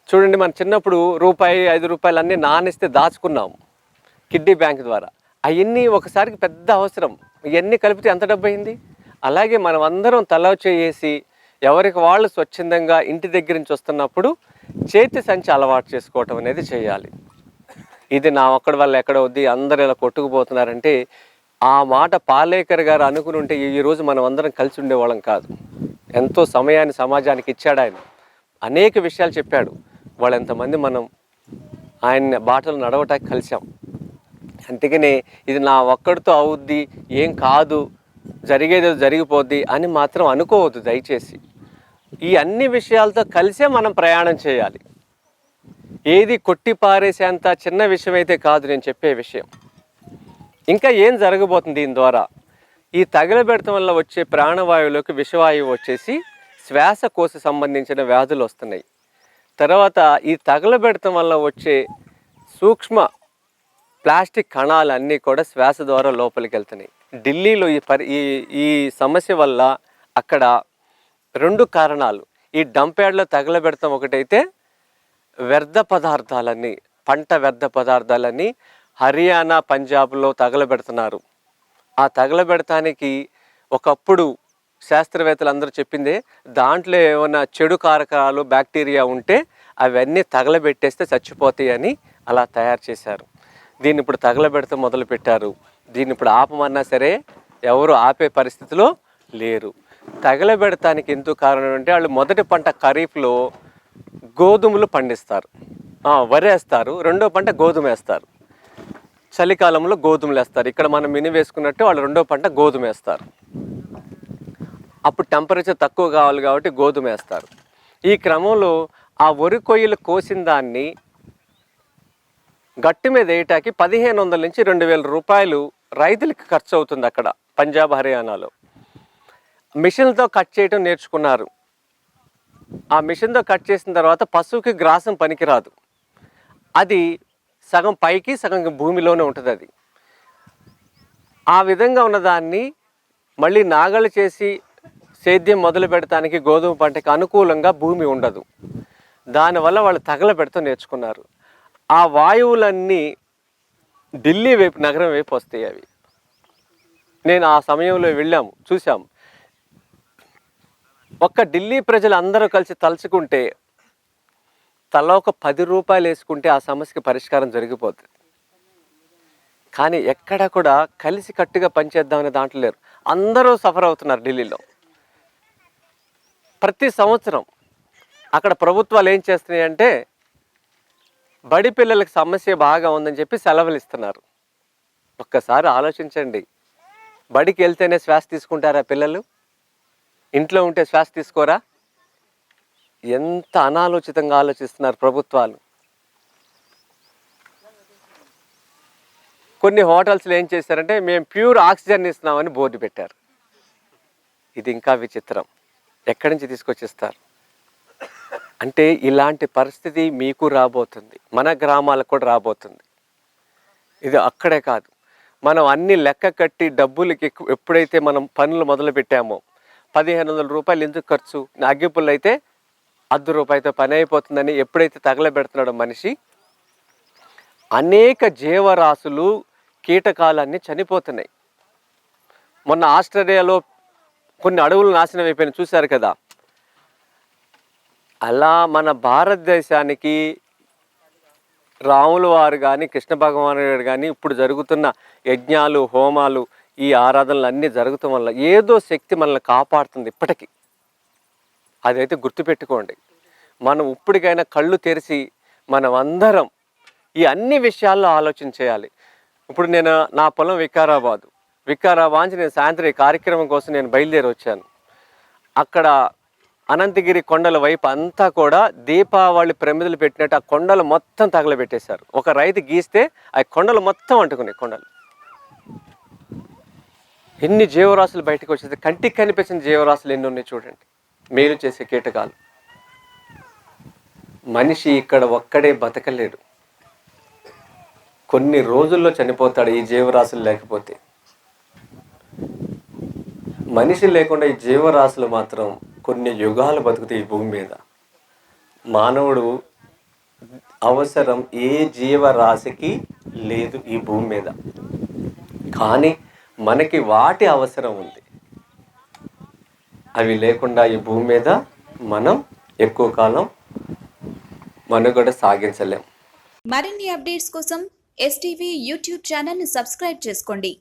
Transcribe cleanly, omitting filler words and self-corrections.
చూడండి, మన చిన్నప్పుడు రూపాయి 5 రూపాయలు అన్నీ నానిస్తే దాచుకున్నాం కిడ్నీ బ్యాంక్ ద్వారా. అవన్నీ ఒకసారికి పెద్ద అవసరం. ఇవన్నీ కలిపితే ఎంత డబ్బు అయింది? అలాగే మనం అందరం తల చేసి ఎవరికి వాళ్ళు స్వచ్ఛందంగా ఇంటి దగ్గర నుంచి వస్తున్నప్పుడు చేతి సంచి అలవాటు చేసుకోవటం అనేది చేయాలి. ఇది నా ఒక్కడి వల్ల ఎక్కడ వద్ది అందరు ఇలా కొట్టుకుపోతున్నారంటే ఆ మాట పాలేకర్ గారు అనుకుని ఉంటే ఈరోజు మనం అందరం కలిసి ఉండేవాళ్ళం కాదు. ఎంతో సమయాన్ని సమాజానికి ఇచ్చాడు ఆయన. అనేక విషయాలు చెప్పాడు. వాళ్ళు ఎంతమంది మనం ఆయన బాటలు నడవటానికి కలిసాం. అందుకనే ఇది నా ఒక్కడితో అవుద్ది, ఏం కాదు, జరిగేది జరిగిపోద్ది అని మాత్రం అనుకోవద్దు దయచేసి. ఈ అన్ని విషయాలతో కలిసే మనం ప్రయాణం చేయాలి. ఏది కొట్టి పారేసేంత చిన్న విషయం అయితే కాదు నేను చెప్పే విషయం. ఇంకా ఏం జరగబోతుంది దీని ద్వారా? ఈ తగలబెడతం వల్ల వచ్చే ప్రాణవాయువులోకి విషవాయువు వచ్చేసి శ్వాసకోశ సంబంధించిన వ్యాధులు వస్తున్నాయి. తర్వాత ఈ తగలబెడతం వల్ల వచ్చే సూక్ష్మ ప్లాస్టిక్ కణాలన్నీ కూడా శ్వాస ద్వారా లోపలికి వెళ్తున్నాయి. ఢిల్లీలో ఈ సమస్య వల్ల అక్కడ 2 కారణాలు. ఈ డంప్యార్డ్లో తగలబెడతాం ఒకటైతే, వ్యర్థ పదార్థాలన్నీ, పంట వ్యర్థ పదార్థాలన్నీ హర్యానా పంజాబ్లో తగలబెడుతున్నారు. ఆ తగలబెడతానికి ఒకప్పుడు శాస్త్రవేత్తలు అందరూ చెప్పిందే, దాంట్లో ఏమైనా చెడు కారకాలు బ్యాక్టీరియా ఉంటే అవన్నీ తగలబెట్టేస్తే చచ్చిపోతాయి అని అలా తయారు చేశారు. దీన్ని ఇప్పుడు తగలబెడతా మొదలుపెట్టారు. దీన్ని ఇప్పుడు ఆపమన్నా సరే ఎవరు ఆపే పరిస్థితిలో లేరు. తగలబెడతానికి ఎందుకు కారణం అంటే వాళ్ళు మొదటి పంట ఖరీఫ్లో గోధుమలు పండిస్తారు, వరి వేస్తారు. రెండో పంట గోధుమ వేస్తారు. చలికాలంలో గోధుమలు వేస్తారు. ఇక్కడ మనం మిని వేసుకున్నట్టు వాళ్ళు రెండో పంట గోధుమ వేస్తారు. అప్పుడు టెంపరేచర్ తక్కువ కావాలి కాబట్టి గోధుమ వేస్తారు. ఈ క్రమంలో ఆ వరి కొయ్యలు కోసిన దాన్ని గట్టి మీద వేయటానికి 1500 నుంచి 2000 రూపాయలు రైతులకి ఖర్చు అవుతుంది. అక్కడ పంజాబ్ హర్యానాలో మిషన్లతో కట్ చేయటం నేర్చుకున్నారు. ఆ మిషన్తో కట్ చేసిన తర్వాత పశువుకి గ్రాసం పనికిరాదు. అది సగం పైకి సగం భూమిలోనే ఉంటుంది. అది ఆ విధంగా ఉన్నదాన్ని మళ్ళీ నాగళ్ళు చేసి సేద్యం మొదలు పెడతానికి గోధుమ పంటకి అనుకూలంగా భూమి ఉండదు. దానివల్ల వాళ్ళు తగలబెడతా నేర్చుకున్నారు. ఆ వాయువులన్నీ ఢిల్లీ వైపు, నగరం వైపు వస్తాయి. అవి నేను ఆ సమయంలో వెళ్ళాము, చూసాము. ఒక్క ఢిల్లీ ప్రజలు అందరూ కలిసి తలుచుకుంటే తల ఒక 10 రూపాయలు వేసుకుంటే ఆ సమస్యకి పరిష్కారం జరిగిపోతుంది. కానీ ఎక్కడ కూడా కలిసి కట్టుగా పనిచేద్దామనే దాంట్లో లేరు. అందరూ సఫర్ అవుతున్నారు ఢిల్లీలో. ప్రతి సంవత్సరం అక్కడ ప్రభుత్వాలు ఏం చేస్తున్నాయంటే బడి పిల్లలకి సమస్య బాగా ఉందని చెప్పి సెలవులు ఇస్తున్నారు. ఒక్కసారి ఆలోచించండి. బడికి వెళ్తేనే శ్వాస తీసుకుంటారా పిల్లలు? ఇంట్లో ఉంటే శ్వాస తీసుకోరా? ఎంత అనాలోచితంగా ఆలోచిస్తున్నారు ప్రభుత్వాలు. కొన్ని హోటల్స్లో ఏం చేశారంటే మేము ప్యూర్ ఆక్సిజన్ ఇస్తున్నామని బోర్డు పెట్టారు. ఇది ఇంకా విచిత్రం. ఎక్కడి నుంచి తీసుకొచ్చిస్తారు? అంటే ఇలాంటి పరిస్థితి మీకు రాబోతుంది, మన గ్రామాలకు కూడా రాబోతుంది. ఇది అక్కడే కాదు, మనం అన్ని లెక్క కట్టి డబ్బులకి ఎప్పుడైతే మనం పనులు మొదలు పెట్టామో 1500 రూపాయలు ఎందుకు ఖర్చు, అగ్గిపుల్లు అయితే 10 రూపాయలతో పని అయిపోతుందని ఎప్పుడైతే తగలబెడుతున్నాడో మనిషి, అనేక జీవరాశులు కీటకాలన్నీ చనిపోతున్నాయి. మొన్న ఆస్ట్రేలియాలో కొన్ని అడవులు నాశనం అయిపోయినాయి, చూశారు కదా. అలా మన భారతదేశానికి రాముల వారు కానీ కృష్ణ భగవాను గారు కానీ ఇప్పుడు జరుగుతున్న యజ్ఞాలు, హోమాలు, ఈ ఆరాధనలు అన్నీ జరుగుతాం వల్ల ఏదో శక్తి మనల్ని కాపాడుతుంది ఇప్పటికీ. అదైతే గుర్తుపెట్టుకోండి. మనం ఇప్పటికైనా కళ్ళు తెరిచి మనం అందరం ఈ అన్ని విషయాల్లో ఆలోచన చేయాలి. ఇప్పుడు నేను నా పొలం వికారాబాద్ నుంచి నేను సాయంత్రం ఈ కార్యక్రమం కోసం నేను బయలుదేరి వచ్చాను. అక్కడ అనంతగిరి కొండల వైపు అంతా కూడా దీపావళి ప్రమిదలు పెట్టినట్టు ఆ కొండలు మొత్తం తగలబెట్టేశారు. ఒక రైతు గీస్తే ఆ కొండలు మొత్తం అంటుకున్నాయి. కొండలు ఎన్ని జీవరాశులు బయటకు వచ్చేది, కంటికి కనిపించిన జీవరాశులు ఎన్ని ఉన్నాయి చూడండి. మేలు చేసే కీటకాలు. మనిషి ఇక్కడ ఒక్కడే బతకలేడు, కొన్ని రోజుల్లో చనిపోతాడు ఈ జీవరాశులు లేకపోతే. మనిషి లేకుండా ఈ జీవరాశులు మాత్రం కొన్ని యుగాలు బతుకుతాయి ఈ భూమి మీద. మానవుడు అవసరం ఏ జీవరాశికి లేదు ఈ భూమి మీద. కానీ మనకి వాటి అవసరం ఉంది. అవి లేకుండా ఈ భూమి మీద మనం ఎక్కువ కాలం మనుగడ సాగించలేం. మరిన్ని అప్డేట్స్ కోసం STV యూట్యూబ్ ఛానల్ని సబ్స్క్రైబ్ చేసుకోండి.